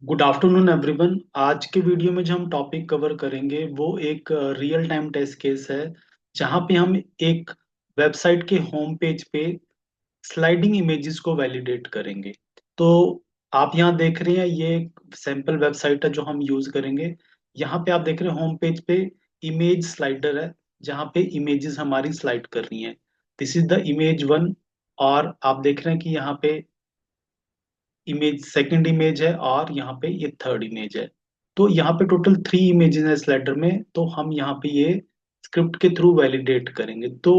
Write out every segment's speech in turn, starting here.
Good afternoon everyone. आज के video में जो हम टॉपिक कवर करेंगे वो एक रियल टाइम टेस्ट केस है, जहां पे हम एक वेबसाइट के होम पेज पे स्लाइडिंग इमेजेस को वैलिडेट करेंगे। तो आप यहाँ देख रहे हैं, ये एक सैंपल वेबसाइट है जो हम यूज करेंगे। यहाँ पे आप देख रहे हैं होम पेज पे इमेज स्लाइडर है, जहाँ पे इमेजेस हमारी स्लाइड कर रही हैं। This is the image one. और आप देख रहे हैं कि यहाँ पे इमेज सेकंड इमेज है और यहाँ पे ये थर्ड इमेज है। तो यहाँ पे टोटल थ्री इमेजेस है स्लाइडर में, तो हम यहाँ पे ये स्क्रिप्ट के थ्रू वैलिडेट करेंगे। तो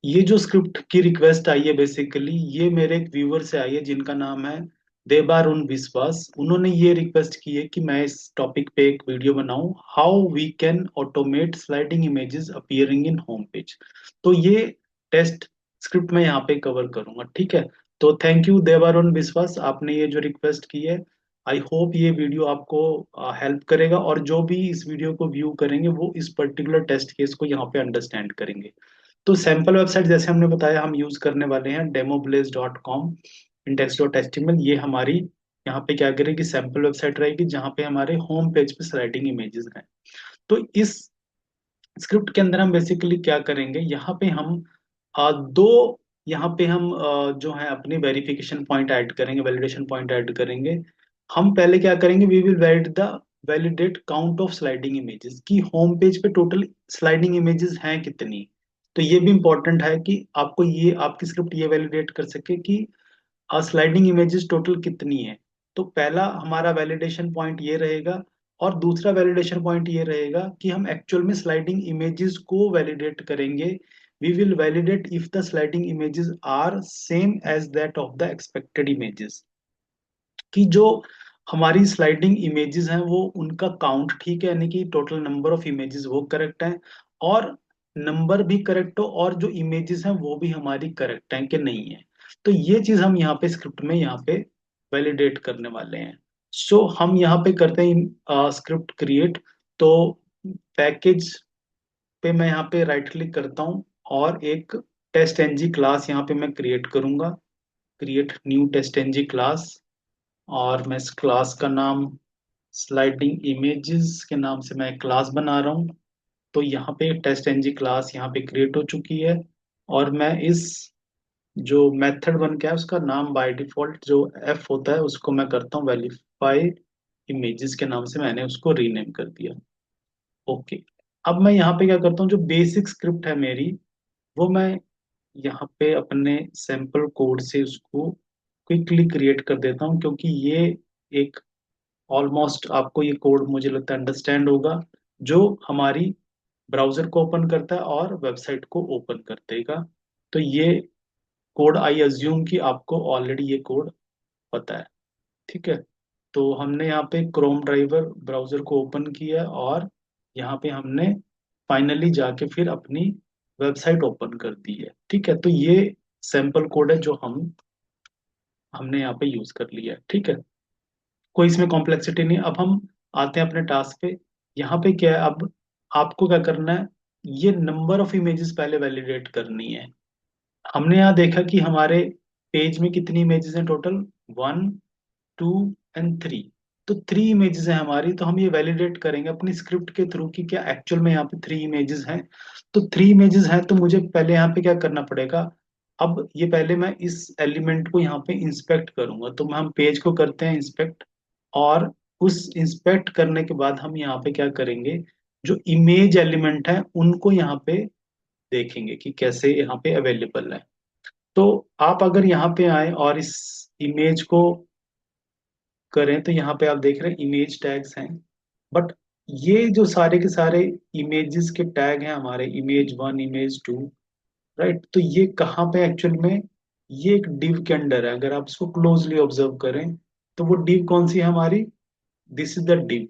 ये जो स्क्रिप्ट की रिक्वेस्ट आई है, बेसिकली ये मेरे एक व्यूअर से आई है जिनका नाम है देबारुन विश्वास। उन्होंने ये रिक्वेस्ट की है कि मैं इस टॉपिक पे एक वीडियो बनाऊं, how we can automate sliding images appearing in home page. तो ये टेस्ट स्क्रिप्ट मैं यहाँ पे कवर करूंगा, ठीक है। तो थैंक यू देबारुन विश्वास, आपने ये जो रिक्वेस्ट की है। आई होप ये वीडियो आपको हेल्प करेगा, और जो भी इस वीडियो को व्यू करेंगे वो इस पर्टिकुलर टेस्ट केस को यहाँ पे अंडरस्टैंड करेंगे। तो सैंपल वेबसाइट जैसे हमने बताया, हम यूज करने वाले हैं demoblaze.com index.html। ये हमारी यहाँ पे क्या करेगी, सैंपल वेबसाइट रहेगी जहाँ पे हमारे होम पेज पे स्लाइडिंग इमेजेस हैं। तो इस स्क्रिप्ट के अंदर हम बेसिकली क्या करेंगे, यहाँ पे हम दो यहाँ पे हम जो है अपनी वेरिफिकेशन पॉइंट ऐड करेंगे, वैलिडेशन पॉइंट ऐड करेंगे। हम पहले क्या करेंगे, we will validate count of sliding images की होम पेज पे टोटल स्लाइडिंग इमेजेस हैं कितनी। तो ये भी इंपॉर्टेंट है कि आपको ये आपकी स्क्रिप्ट ये वैलिडेट कर सके कि स्लाइडिंग इमेजेस टोटल कितनी है। तो पहला हमारा वैलिडेशन पॉइंट ये रहेगा, और दूसरा वैलिडेशन पॉइंट ये रहेगा कि हम एक्चुअल में स्लाइडिंग इमेजेस को वैलिडेट करेंगे। We will validate if the sliding images are same as that of the expected images, कि जो हमारी स्लाइडिंग इमेजेस हैं वो उनका काउंट ठीक है, यानी कि टोटल नंबर ऑफ इमेजेस वो करेक्ट है, और नंबर भी करेक्ट हो, और जो इमेजेस हैं वो भी हमारी करेक्ट हैं कि नहीं है। तो ये चीज हम यहाँ पे स्क्रिप्ट में यहाँ पे वैलिडेट करने वाले हैं। सो हम यहाँ पे करते हैं स्क्रिप्ट क्रिएट। तो पैकेज पे मैं यहाँ पे राइट क्लिक करता हूँ, और एक टेस्ट एनजी क्लास यहाँ पे मैं क्रिएट करूंगा। Create new test NG class, और मैं इस क्लास का नाम स्लाइडिंग इमेजेस के नाम से मैं क्लास बना रहा हूँ। तो यहाँ पे टेस्ट एनजी क्लास यहाँ पे क्रिएट हो चुकी है, और मैं इस जो मेथड बन के है उसका नाम बाय डिफॉल्ट जो एफ होता है उसको मैं करता हूँ वेरीफाई इमेजेस के नाम से, मैंने उसको रीनेम कर दिया। ओके। अब मैं यहाँ पे क्या करता हूँ, जो बेसिक स्क्रिप्ट है मेरी, वो मैं यहाँ पे अपने सैंपल कोड से उसको क्विकली क्रिएट कर देता हूँ, क्योंकि ये एक ऑलमोस्ट आपको ये कोड मुझे लगता है अंडरस्टैंड होगा, जो हमारी ब्राउजर को ओपन करता है और वेबसाइट को ओपन कर देगा। तो ये कोड आई अज्यूम कि आपको ऑलरेडी ये कोड पता है, ठीक है। तो हमने यहाँ पे क्रोम ड्राइवर ब्राउजर को ओपन किया, और यहाँ पे हमने फाइनली जाके फिर अपनी वेबसाइट ओपन कर दी है, ठीक है। तो ये सैंपल कोड है जो हमने यहाँ पे यूज कर लिया है, ठीक है। कोई इसमें कॉम्प्लेक्सिटी नहीं। अब हम आते हैं अपने टास्क पे। यहाँ पे क्या है, अब आपको क्या करना है, ये नंबर ऑफ इमेजेस पहले वैलिडेट करनी है। हमने यहाँ देखा कि हमारे पेज में कितनी इमेजेस हैं total, one, two and three. तो थ्री इमेजेस हैं हमारी, तो हम ये वैलिडेट करेंगे अपनी स्क्रिप्ट के थ्रू कि क्या एक्चुअल में यहाँ पे थ्री इमेजेस हैं। तो थ्री इमेजेस हैं, तो मुझे पहले यहाँ पे क्या करना पड़ेगा। अब ये पहले मैं इस एलिमेंट को यहाँ पे इंस्पेक्ट करूंगा, तो हम पेज को करते हैं इंस्पेक्ट, और उस इंस्पेक्ट करने के बाद हम यहाँ पे क्या करेंगे, जो इमेज एलिमेंट है उनको यहाँ पे देखेंगे कि कैसे यहाँ पे अवेलेबल है। तो आप अगर यहाँ पे आए और इस इमेज को करें, तो यहाँ पे आप देख रहे हैं इमेज टैग्स हैं। बट ये जो सारे के सारे इमेजेस के टैग हैं हमारे, image one, image two, right, तो ये कहाँ पे एक्चुअल में, ये एक डिव के अंडर है। अगर आप इसको क्लोजली ऑब्जर्व करें, तो वो डिव कौन सी है हमारी, दिस इज द डिव,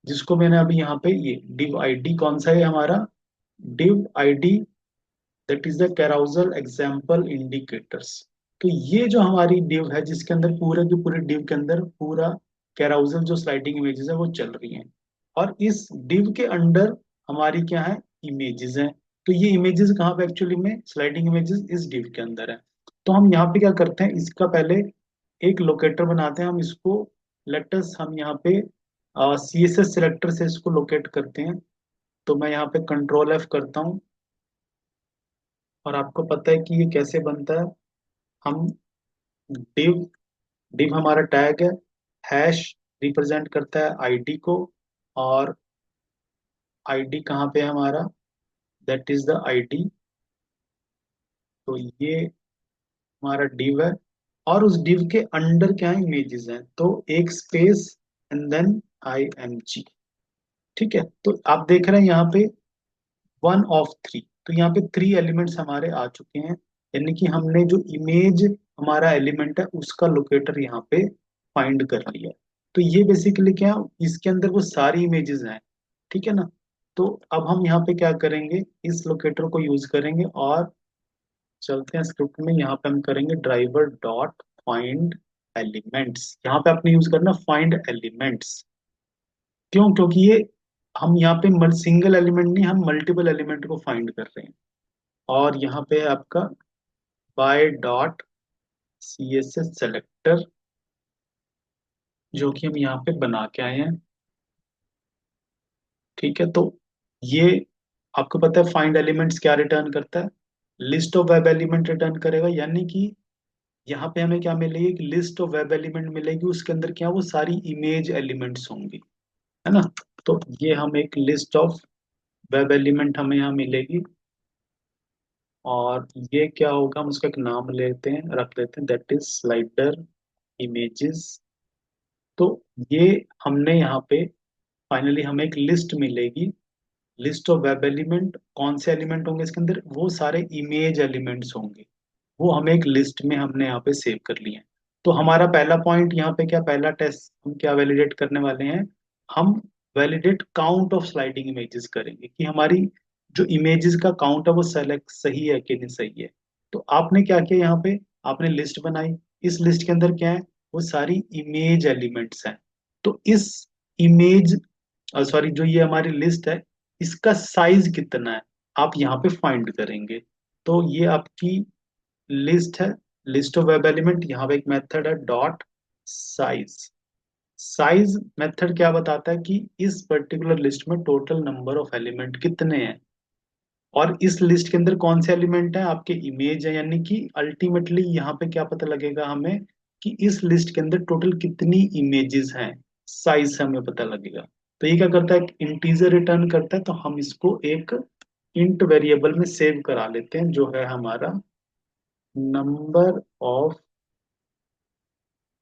जिसको मैंने अभी यहाँ पे, ये डिव आईडी कौन सा है हमारा, div ID, that is the carousel example indicators. तो ये जो हमारी डिव है, जिसके अंदर पूरे की पूरी डिव के अंदर पूरा कैराउजल जो स्लाइडिंग इमेजेस है वो चल रही हैं, और इस डिव के अंडर हमारी क्या है, इमेजेस हैं। तो ये इमेजेस कहाँ पे एक्चुअली में, स्लाइडिंग इमेजेस इस डिव के अंदर है। तो हम यहाँ पे क्या करते हैं, इसका पहले एक लोकेटर बनाते हैं, हम इसको लेट अस हम यहाँ पे CSS सिलेक्टर से इसको लोकेट करते हैं। तो मैं यहाँ पे कंट्रोल F करता हूँ, और आपको पता है कि ये कैसे बनता है। हम div div हमारा टैग है, हैश रिप्रेजेंट करता है आईडी को, और आईडी कहाँ पे है हमारा, दैट इज द आईडी। तो ये हमारा div है, और उस div के अंडर क्या है, इमेजेस हैं। तो एक स्पेस एंड देन IMG। ठीक है, तो आप देख रहे हैं यहाँ पे 1 of 3। तो यहाँ पे 3 एलिमेंट्स हमारे आ चुके हैं, यानी कि हमने जो इमेज हमारा एलिमेंट है उसका लोकेटर यहाँ पे फाइंड कर लिया। तो ये बेसिकली क्या, इसके अंदर वो सारी इमेजेस हैं। ठीक है ना। तो अब हम यहाँ पे क्या करेंगे, इस लोकेटर को यूज करेंगे, और चलते हैं स्क्रिप्ट में। यहाँ पे हम करेंगे ड्राइवर डॉट फाइंड एलिमेंट्स। यहाँ पे आपने यूज करना फाइंड एलिमेंट्स। क्यों? क्योंकि ये हम यहाँ पे सिंगल एलिमेंट नहीं, हम मल्टीपल एलिमेंट को फाइंड कर रहे हैं। और यहाँ पे है आपका बाय डॉट CSS सेलेक्टर, जो कि हम यहाँ पे बना के आए हैं। ठीक है, तो ये आपको पता है फाइंड एलिमेंट्स क्या रिटर्न करता है, list of web element return करेगा। यानी कि यहाँ पे हमें क्या मिलेगी, एक लिस्ट ऑफ वेब एलिमेंट मिलेगी, उसके अंदर क्या, वो सारी इमेज एलिमेंट्स होंगी, है ना। तो ये हम एक लिस्ट ऑफ वेब एलिमेंट हमें यहाँ मिलेगी, और ये क्या होगा, हम उसका एक नाम लेते हैं, रख लेते हैं, दैट इज स्लाइडर इमेजेस। तो ये हमने यहाँ पे फाइनली हमें एक लिस्ट मिलेगी, लिस्ट ऑफ वेब एलिमेंट। कौन से एलिमेंट होंगे इसके अंदर, वो सारे इमेज एलिमेंट्स होंगे। वो हमें एक लिस्ट में हमने यहाँ पे सेव कर लिए हैं। तो हमारा पहला पॉइंट यहाँ पे क्या, पहला टेस्ट हम क्या वैलिडेट करने वाले हैं, हम validate count of sliding images करेंगे, कि हमारी जो इमेजेस का काउंट है वो सेलेक्ट सही है कि नहीं सही है। तो आपने क्या किया यहाँ पे, आपने लिस्ट बनाई। इस लिस्ट के अंदर क्या है, वो सारी इमेज एलिमेंट्स हैं। तो इस इमेज, सॉरी, जो ये हमारी लिस्ट है, इसका साइज कितना है, आप यहाँ पे फाइंड करेंगे। तो ये आपकी लिस्ट है, लिस्ट ऑफ वेब एलिमेंट। यहाँ पे एक मेथड है डॉट साइज। साइज मेथड क्या बताता है कि इस पर्टिकुलर लिस्ट में टोटल नंबर ऑफ एलिमेंट कितने हैं, और इस लिस्ट के अंदर कौन से एलिमेंट है, आपके इमेज है। यानी कि अल्टीमेटली यहाँ पे क्या पता लगेगा हमें, कि इस लिस्ट के अंदर टोटल कितनी इमेजेस हैं, साइज से हमें पता लगेगा। तो ये क्या करता है, इंटीजर रिटर्न करता है। तो हम इसको एक इंट वेरिएबल में सेव करा लेते हैं, जो है हमारा number of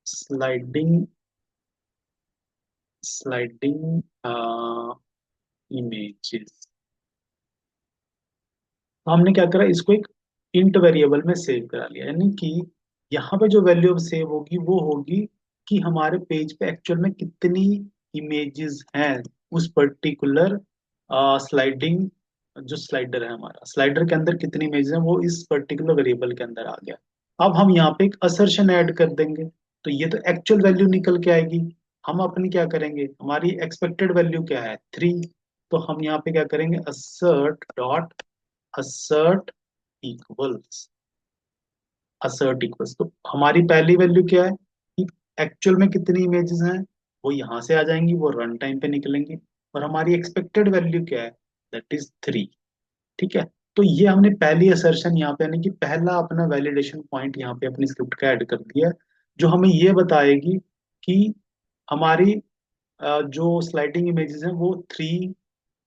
sliding sliding images. तो हमने क्या करा, इसको एक इंट वेरिएबल में सेव करा लिया। यानी कि यहाँ पे जो वैल्यू अब सेव होगी वो होगी कि हमारे पेज पे एक्चुअल में कितनी इमेजेस हैं उस पर्टिकुलर स्लाइडिंग, जो स्लाइडर है हमारा, स्लाइडर के अंदर कितनी इमेजेस हैं, वो इस पर्टिकुलर वेरिएबल के अंदर आ गया। अब हम यहाँ पे एक असर्शन ऐड कर देंगे, तो ये तो एक्चुअल वैल्यू निकल के आएगी। हम अपनी क्या करेंगे, हमारी एक्सपेक्टेड वैल्यू क्या है, 3। तो हम यहाँ पे क्या करेंगे, assert इक्वल्स assert इक्वल्स। तो हमारी पहली वैल्यू क्या है, कि एक्चुअल में कितनी इमेजेस हैं, वो यहाँ से आ जाएंगी, वो रन टाइम पे निकलेंगी। और हमारी एक्सपेक्टेड वैल्यू क्या है, दैट इज 3। ठीक है, तो ये हमने पहली असर्शन यहाँ पे, यानी कि पहला अपना वैलिडेशन पॉइंट यहाँ पे अपनी स्क्रिप्ट का ऐड कर दिया, जो हमें ये बताएगी कि हमारी जो स्लाइडिंग इमेजेस हैं वो 3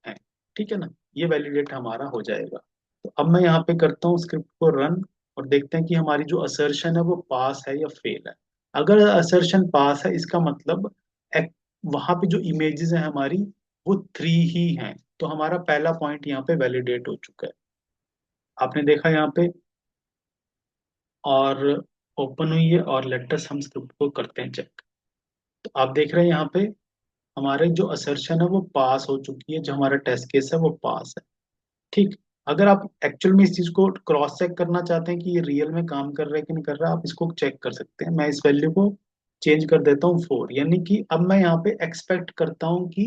है। ठीक है ना, ये वैलिडेट हमारा हो जाएगा। तो अब मैं यहाँ पे करता हूँ स्क्रिप्ट को रन, और देखते हैं कि हमारी जो असर्शन है वो पास है या फेल है। अगर असर्शन पास है, इसका मतलब वहां पे जो इमेजेस हैं हमारी, वो 3 ही हैं। तो हमारा पहला पॉइंट यहाँ पे वैलिडेट हो चुका है, आपने देखा यहाँ पे। और ओपन हुई है, और लेटस हम स्क्रिप्ट को करते हैं चेक। तो आप देख रहे हैं यहाँ पे हमारे जो असर्शन है वो पास हो चुकी है, जो हमारा टेस्ट केस है वो पास है। ठीक। अगर आप एक्चुअल में इस चीज को क्रॉस चेक करना चाहते हैं कि ये रियल में काम कर रहा है कि नहीं कर रहा, आप इसको चेक कर सकते हैं। मैं इस वैल्यू को चेंज कर देता हूँ 4, यानी कि अब मैं यहाँ पे एक्सपेक्ट करता हूँ कि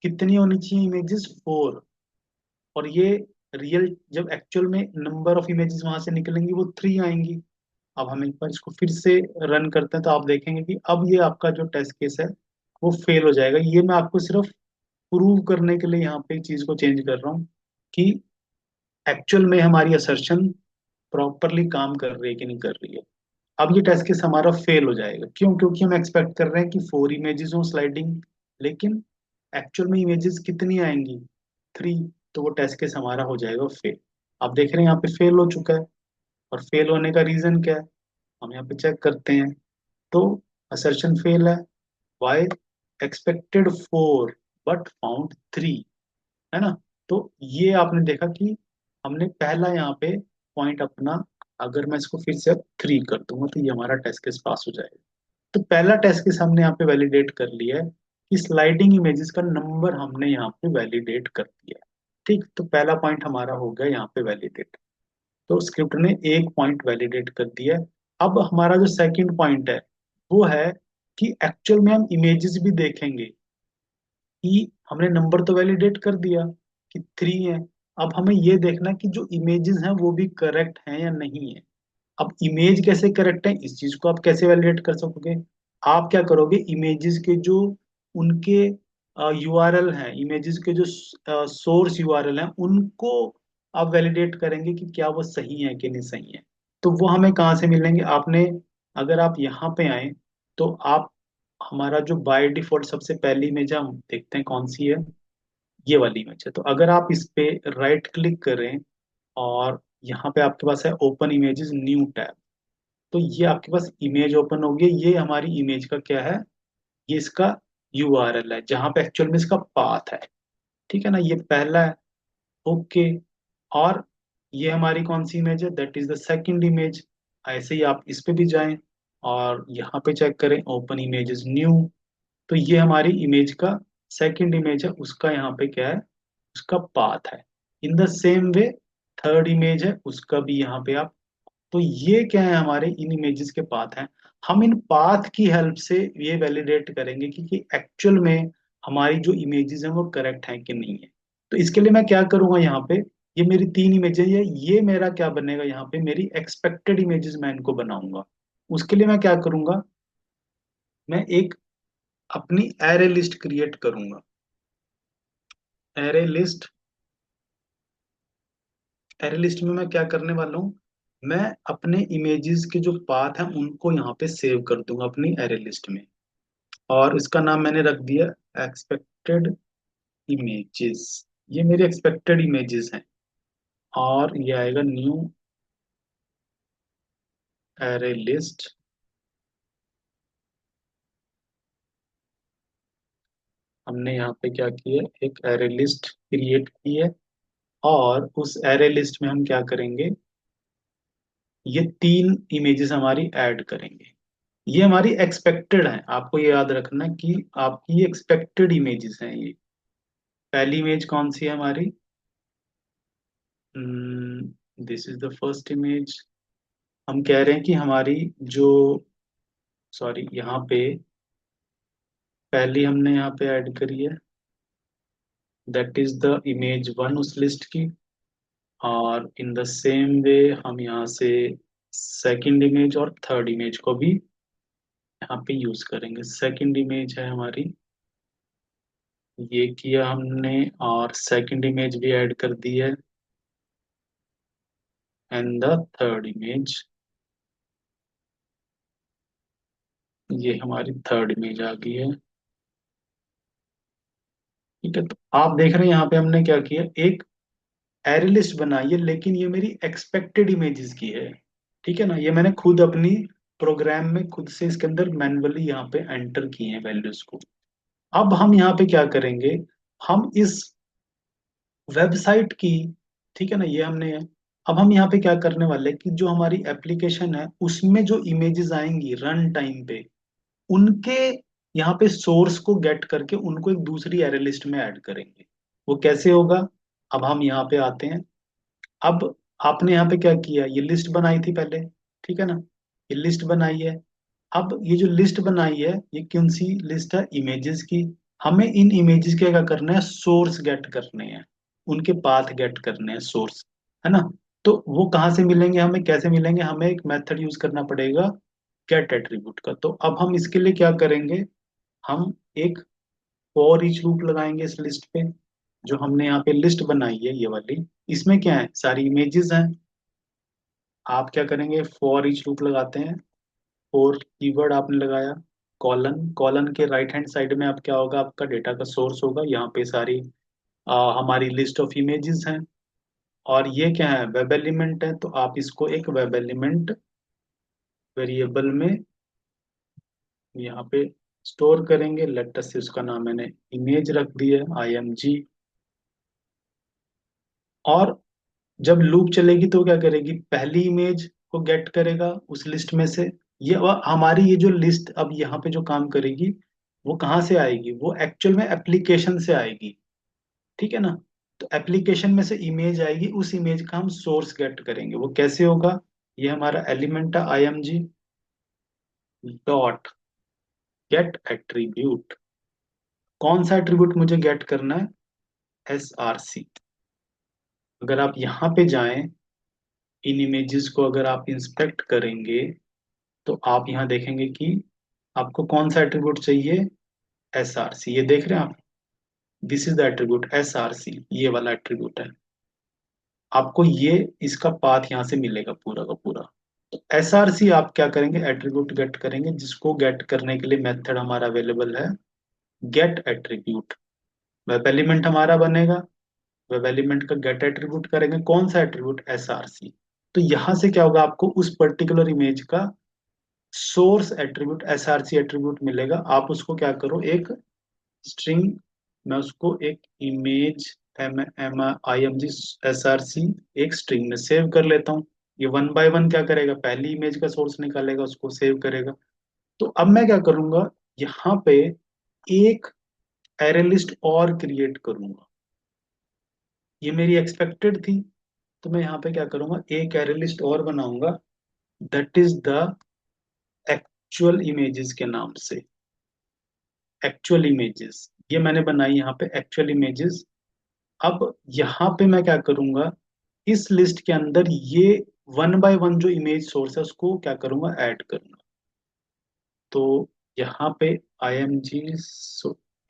कितनी होनी चाहिए इमेजेस, 4। और ये रियल, जब एक्चुअल में नंबर ऑफ इमेजेस वहां से निकलेंगी वो 3 आएंगी। अब हम एक बार इसको फिर से रन करते हैं तो आप देखेंगे कि अब ये आपका जो टेस्ट केस है वो फेल हो जाएगा। ये मैं आपको सिर्फ प्रूव करने के लिए यहाँ पे चीज को चेंज कर रहा हूँ कि एक्चुअल में हमारी असर्शन प्रॉपरली काम कर रही है कि नहीं कर रही है। अब ये टेस्ट केस हमारा फेल हो जाएगा, क्यों? क्योंकि हम एक्सपेक्ट कर रहे हैं कि 4 इमेजेस हो स्लाइडिंग, लेकिन एक्चुअल में इमेजेस कितनी आएंगी? 3। तो वो टेस्ट केस हमारा हो जाएगा फेल। आप देख रहे हैं यहाँ पे फेल हो चुका है। और फेल होने का रीजन क्या है? हम यहाँ पे चेक करते हैं तो असर्शन फेल है। वाई? एक्सपेक्टेड 4 बट फाउंड 3, है ना? तो ये आपने देखा कि हमने पहला यहाँ पे पॉइंट अपना, अगर मैं इसको फिर से 3 कर दूंगा तो ये हमारा टेस्ट केस पास हो जाएगा। तो पहला टेस्ट केस हमने यहाँ पे वैलिडेट कर लिया है कि स्लाइडिंग इमेजेस का नंबर हमने यहाँ पे वैलिडेट कर दिया है। ठीक, तो पहला पॉइंट हमारा हो गया यहाँ पे वैलिडेट। तो स्क्रिप्ट ने एक पॉइंट वैलिडेट कर दिया है। अब हमारा जो सेकंड पॉइंट है वो है कि एक्चुअल में हम इमेजेस भी देखेंगे कि हमने नंबर तो वैलिडेट कर दिया कि 3 है। अब हमें ये देखना कि जो इमेजेस हैं वो भी करेक्ट हैं या नहीं है। अब इमेज कैसे करेक्ट है, इस चीज को आप कैसे वैलिडेट कर सकोगे? आप क्या करोगे, इमेजेस के जो उनके यूआरएल हैं, इमेजेस के जो सोर्स यूआरएल हैं, उनको आप वैलिडेट करेंगे कि क्या वो सही है कि नहीं सही है। तो वो हमें कहाँ से मिलेंगे? आपने, अगर आप यहाँ पे आए तो आप, हमारा जो बाय डिफॉल्ट सबसे पहली इमेज हम देखते हैं कौन सी है, ये वाली इमेज है। तो अगर आप इस पे राइट क्लिक करें और यहाँ पे आपके पास है ओपन इमेजेस न्यू टैब, तो ये आपके पास इमेज ओपन होगी। ये हमारी इमेज का क्या है? ये इसका यूआरएल है जहाँ पे एक्चुअल में इसका पाथ है। ठीक है ना, ये पहला है। ओके। और ये हमारी कौन सी इमेज है? That is the second image. ऐसे ही आप इस पे भी जाएं और यहाँ पे चेक करें ओपन इमेजेस न्यू, तो ये हमारी इमेज का सेकंड इमेज है, उसका यहाँ पे क्या है? उसका पाथ है। In the same way third image है, उसका भी यहाँ पे आप, तो ये क्या है? हमारे इन इमेजेस के पाथ हैं। हम इन पाथ की हेल्प से ये वैलिडेट करेंगे कि एक्चुअल में हमारी जो इमेजेस हैं वो करेक्ट हैं कि नहीं है। तो इसके लिए मैं क्या करूंगा, यहाँ पे ये मेरी 3 इमेजेस है, ये मेरा क्या बनेगा? यहाँ पे मेरी एक्सपेक्टेड इमेजेस मैं इनको बनाऊंगा। उसके लिए मैं क्या करूंगा, मैं एक अपनी एरे लिस्ट क्रिएट करूंगा। एरे लिस्ट, एरे लिस्ट में मैं क्या करने वाला हूँ, मैं अपने इमेजेस के जो पाथ हैं उनको यहाँ पे सेव कर दूंगा अपनी एरे लिस्ट में। और इसका नाम मैंने रख दिया एक्सपेक्टेड इमेजेस। ये मेरे एक्सपेक्टेड इमेजेस हैं। और ये आएगा न्यू एरे लिस्ट। हमने यहाँ पे क्या किया, एक एरे लिस्ट क्रिएट की है। और उस एरे लिस्ट में हम क्या करेंगे, ये 3 इमेजेस हमारी ऐड करेंगे। ये हमारी एक्सपेक्टेड है, आपको ये याद रखना कि आपकी एक्सपेक्टेड इमेजेस हैं ये। पहली इमेज कौन सी है हमारी? This is the first image. हम कह रहे हैं कि हमारी जो, सॉरी, यहाँ पे पहली हमने यहाँ पे ऐड करी है, दैट इज द इमेज 1 उस लिस्ट की। और इन द सेम वे हम यहाँ से सेकंड इमेज और थर्ड इमेज को भी यहाँ पे यूज करेंगे। सेकंड इमेज है हमारी, ये किया हमने, और सेकंड इमेज भी ऐड कर दी है। एंड द थर्ड इमेज, ये हमारी थर्ड इमेज आ गई है। ठीक है, तो आप देख रहे हैं यहाँ पे हमने क्या किया, एक एरे लिस्ट बनाई है, लेकिन ये मेरी एक्सपेक्टेड इमेजेस की है। ठीक है ना, ये मैंने खुद अपनी प्रोग्राम में खुद से इसके अंदर मैन्युअली यहाँ पे एंटर किए हैं वैल्यूज को। अब हम यहाँ पे क्या करेंगे, हम इस वेबसाइट की, ठीक है ना, ये हमने, अब हम यहाँ पे क्या करने वाले हैं कि जो हमारी एप्लीकेशन है उसमें जो इमेजेस आएंगी रन टाइम पे, उनके यहाँ पे सोर्स को गेट करके उनको एक दूसरी एरे लिस्ट में ऐड करेंगे। वो कैसे होगा? अब हम यहाँ पे आते हैं। अब आपने यहाँ पे क्या किया, ये लिस्ट बनाई थी पहले, ठीक है ना, ये लिस्ट बनाई है। अब ये जो लिस्ट बनाई है ये कौन सी लिस्ट है? इमेजेस की। हमें इन इमेजेस के क्या करना है, सोर्स गेट करने हैं, उनके पाथ गेट करने हैं, सोर्स, है ना। तो वो कहाँ से मिलेंगे, हमें कैसे मिलेंगे, हमें एक मेथड यूज करना पड़ेगा गेट एट्रीब्यूट का। तो अब हम इसके लिए क्या करेंगे, हम एक फॉर ईच लूप लगाएंगे इस लिस्ट पे। जो हमने यहाँ पे लिस्ट बनाई है ये वाली, इसमें क्या है, सारी इमेजेस हैं। आप क्या करेंगे, फॉर ईच लूप लगाते हैं। फॉर कीवर्ड आपने लगाया, कॉलन, कॉलन के राइट हैंड साइड में आप क्या होगा, आपका डेटा का सोर्स होगा। यहाँ पे सारी हमारी लिस्ट ऑफ इमेजेस हैं। और ये क्या है, वेब एलिमेंट है, तो आप इसको एक वेब एलिमेंट वेरिएबल में यहाँ पे स्टोर करेंगे। लेटेस्ट से उसका नाम मैंने इमेज रख दिया, IMG। और जब लूप चलेगी तो क्या करेगी, पहली इमेज को गेट करेगा उस लिस्ट में से। हमारी ये जो लिस्ट अब यहाँ पे जो काम करेगी, वो कहाँ से आएगी, वो एक्चुअल में एप्लीकेशन से आएगी। ठीक है ना। तो एप्लीकेशन में से इमेज आएगी, उस इमेज का हम सोर्स गेट करेंगे। वो कैसे होगा, ये हमारा एलिमेंट है IMG डॉट गेट एट्रीब्यूट। कौन सा एट्रीब्यूट मुझे गेट करना है, SRC। अगर आप यहाँ पे जाएं, इन इमेजेस को अगर आप इंस्पेक्ट करेंगे, तो आप यहाँ देखेंगे कि आपको कौन सा एट्रीब्यूट चाहिए, SRC। ये देख रहे हैं आप, this is the attribute SRC, ये वाला एट्रीब्यूट है। आपको ये इसका पाथ यहाँ से मिलेगा पूरा का पूरा। तो SRC आप क्या करेंगे, एट्रीब्यूट गेट करेंगे, जिसको गेट करने के लिए मेथड हमारा अवेलेबल है गेट एट्रीब्यूट। वेब एलिमेंट हमारा बनेगा, वेब एलिमेंट का गेट एट्रीब्यूट करेंगे, कौन सा एट्रीब्यूट, SRC। तो यहां से क्या होगा, आपको उस पर्टिकुलर इमेज का सोर्स एट्रीब्यूट SRC एट्रीब्यूट मिलेगा। आप उसको क्या करो, एक स्ट्रिंग, मैं उसको एक इमेज IMG SRC एक स्ट्रिंग में सेव कर लेता हूँ। ये वन बाय वन क्या करेगा, पहली इमेज का सोर्स निकालेगा, उसको सेव करेगा। तो अब मैं क्या करूंगा, यहाँ पे एक एरे लिस्ट और क्रिएट करूंगा। ये मेरी एक्सपेक्टेड थी, तो मैं यहाँ पे क्या करूंगा, एक एरे लिस्ट और बनाऊंगा, that is the actual images के नाम से। एक्चुअल इमेजेस, ये मैंने बनाई यहाँ पे एक्चुअल इमेजेस। अब यहाँ पे मैं क्या करूंगा, इस लिस्ट के अंदर ये वन बाय वन जो इमेज सोर्स है उसको क्या करूंगा, ऐड करूंगा। तो यहाँ पे IMG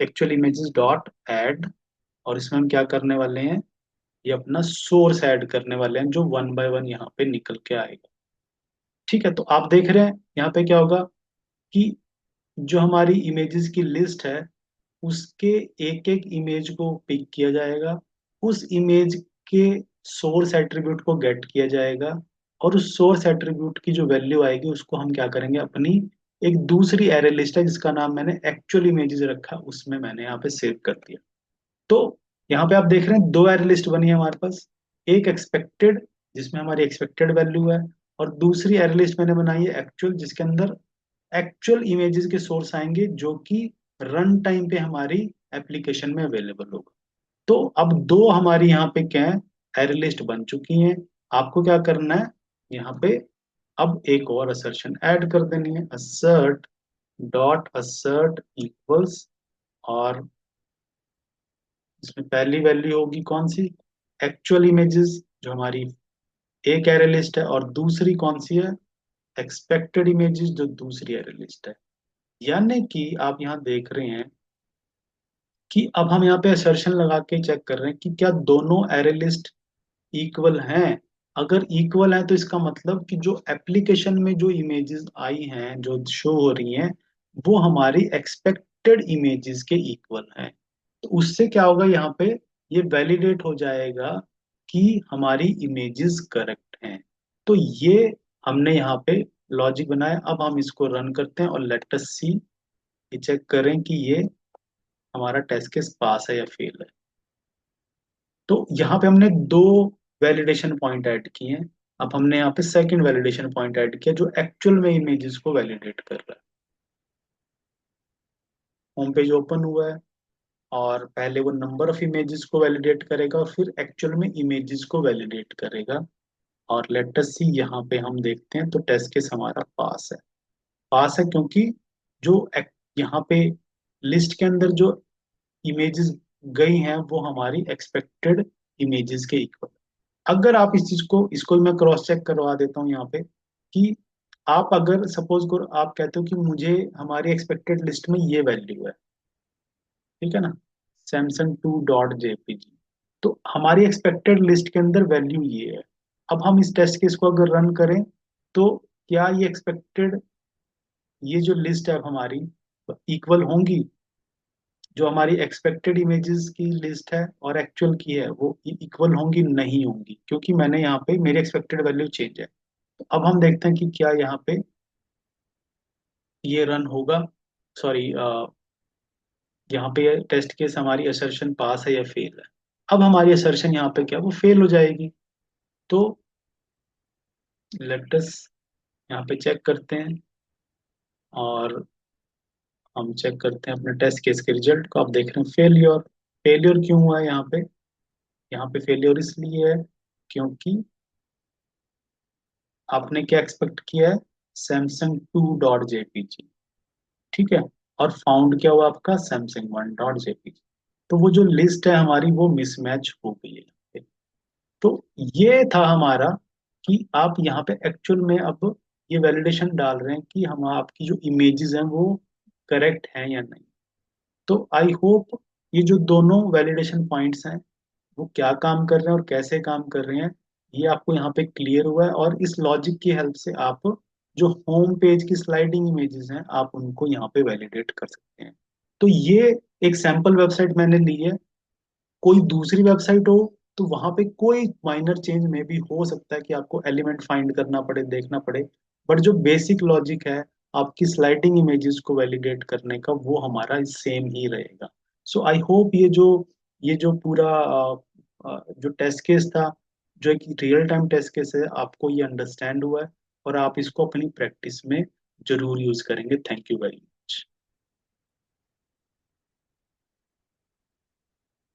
actual images dot add, और इसमें हम क्या करने वाले हैं, ये अपना सोर्स ऐड करने वाले हैं, जो वन बाय वन यहाँ पे निकल के आएगा। ठीक है, तो आप देख रहे हैं यहाँ पे क्या होगा कि जो हमारी इमेजेस की लिस्ट है, उसके एक एक इमेज को पिक किया जाएगा, उस इमेज के सोर्स एट्रीब्यूट को गेट किया जाएगा, और उस सोर्स एट्रीब्यूट की जो वैल्यू आएगी उसको हम क्या करेंगे, अपनी एक दूसरी एरे लिस्ट है जिसका नाम मैंने एक्चुअल इमेजेस रखा, उसमें मैंने यहाँ पे सेव कर दिया। तो यहाँ पे आप देख रहे हैं दो एरे लिस्ट बनी है हमारे पास, एक एक्सपेक्टेड जिसमें हमारी एक्सपेक्टेड वैल्यू है, और दूसरी एरे लिस्ट मैंने बनाई है एक्चुअल, जिसके अंदर एक्चुअल इमेजेस के सोर्स आएंगे जो कि रन टाइम पे हमारी एप्लीकेशन में अवेलेबल होगा। तो अब दो हमारी यहाँ पे क्या है, एरे लिस्ट बन चुकी हैं। आपको क्या करना है, यहाँ पे अब एक और असर्शन ऐड कर देनी है, assert डॉट assert इक्वल्स, और इसमें पहली वैल्यू होगी कौन सी, एक्चुअल इमेजेस जो हमारी एक एरे लिस्ट है, और दूसरी कौन सी है, एक्सपेक्टेड इमेजेस जो दूसरी एरे लिस्ट है। यानी कि आप यहाँ देख रहे हैं कि अब हम यहाँ पे असर्शन लगा के चेक कर रहे हैं कि क्या दोनों एरे लिस्ट इक्वल हैं। अगर इक्वल है तो इसका मतलब कि जो एप्लीकेशन में जो इमेजेस आई हैं, जो शो हो रही हैं, वो हमारी एक्सपेक्टेड इमेजेस के इक्वल हैं। तो उससे क्या होगा, यहाँ पे ये वैलिडेट हो जाएगा कि हमारी इमेजेस करेक्ट हैं। तो ये हमने यहाँ पे लॉजिक बनाया। अब हम इसको रन करते हैं और लेट अस सी, ये चेक करें कि ये हमारा टेस्ट केस पास है या फेल है। तो यहाँ पे हमने दो वैलिडेशन पॉइंट ऐड किए हैं। अब हमने यहाँ पे सेकंड वैलिडेशन पॉइंट ऐड किया जो एक्चुअल में इमेजेस को वैलिडेट कर रहा है। होम पेज ओपन हुआ है, और पहले वो नंबर ऑफ इमेजेस को वैलिडेट करेगा और फिर एक्चुअल में इमेजेस को वैलिडेट करेगा। और लेट अस सी, यहाँ पे हम देखते हैं तो टेस्ट केस हमारा पास है। पास है क्योंकि जो यहाँ पे लिस्ट के अंदर जो इमेजेस गई हैं वो हमारी एक्सपेक्टेड इमेजेस के इक्वल। अगर आप इस चीज को, इसको मैं क्रॉस चेक करवा देता हूँ यहाँ पे, कि आप अगर सपोज करो आप कहते हो कि मुझे हमारी एक्सपेक्टेड लिस्ट में ये वैल्यू है, ठीक है ना, सैमसंग 2.jpg, तो हमारी एक्सपेक्टेड लिस्ट के अंदर वैल्यू ये है। अब हम इस टेस्ट केस को अगर रन करें, तो क्या ये एक्सपेक्टेड, ये जो लिस्ट है हमारी, इक्वल होंगी? जो हमारी एक्सपेक्टेड इमेजेस की लिस्ट है और एक्चुअल की है वो इक्वल होंगी? नहीं होंगी, क्योंकि मैंने यहाँ पे मेरी एक्सपेक्टेड वैल्यू चेंज है। तो अब हम देखते हैं कि क्या यहाँ पे ये रन होगा। सॉरी, यहाँ पे टेस्ट केस हमारी असर्शन पास है या फेल है। अब हमारी असर्शन यहाँ पे क्या, वो फेल हो जाएगी। तो लेट अस यहाँ पे चेक करते हैं, और हम चेक करते हैं अपने टेस्ट केस के रिजल्ट को। आप देख रहे हैं फेलियर। फेलियर क्यों हुआ है यहाँ पे? यहाँ पे फेलियर इसलिए है क्योंकि आपने क्या एक्सपेक्ट किया है, सैमसंग 2.jpg, ठीक है, और फाउंड क्या हुआ आपका, सैमसंग 1.jpg। तो वो जो लिस्ट है हमारी वो मिसमैच हो गई है यहाँ पे। तो ये था हमारा, कि आप यहाँ पे एक्चुअल में अब ये वैलिडेशन डाल रहे हैं कि हम आपकी जो इमेजेस हैं वो करेक्ट हैं या नहीं। तो आई होप ये जो दोनों वैलिडेशन पॉइंट्स हैं वो क्या काम कर रहे हैं और कैसे काम कर रहे हैं, ये आपको यहाँ पे क्लियर हुआ है। और इस लॉजिक की हेल्प से आप जो होम पेज की स्लाइडिंग इमेजेस हैं आप उनको यहाँ पे वैलिडेट कर सकते हैं। तो ये एक सैंपल वेबसाइट मैंने ली है। कोई दूसरी वेबसाइट हो तो वहां पे कोई माइनर चेंज में भी हो सकता है कि आपको एलिमेंट फाइंड करना पड़े, देखना पड़े, बट जो बेसिक लॉजिक है आपकी स्लाइडिंग इमेजेस को वैलिडेट करने का वो हमारा सेम ही रहेगा। सो आई होप ये जो पूरा जो टेस्ट केस था, जो एक रियल टाइम टेस्ट केस है, आपको ये अंडरस्टैंड हुआ है और आप इसको अपनी प्रैक्टिस में जरूर यूज करेंगे। Thank you very much.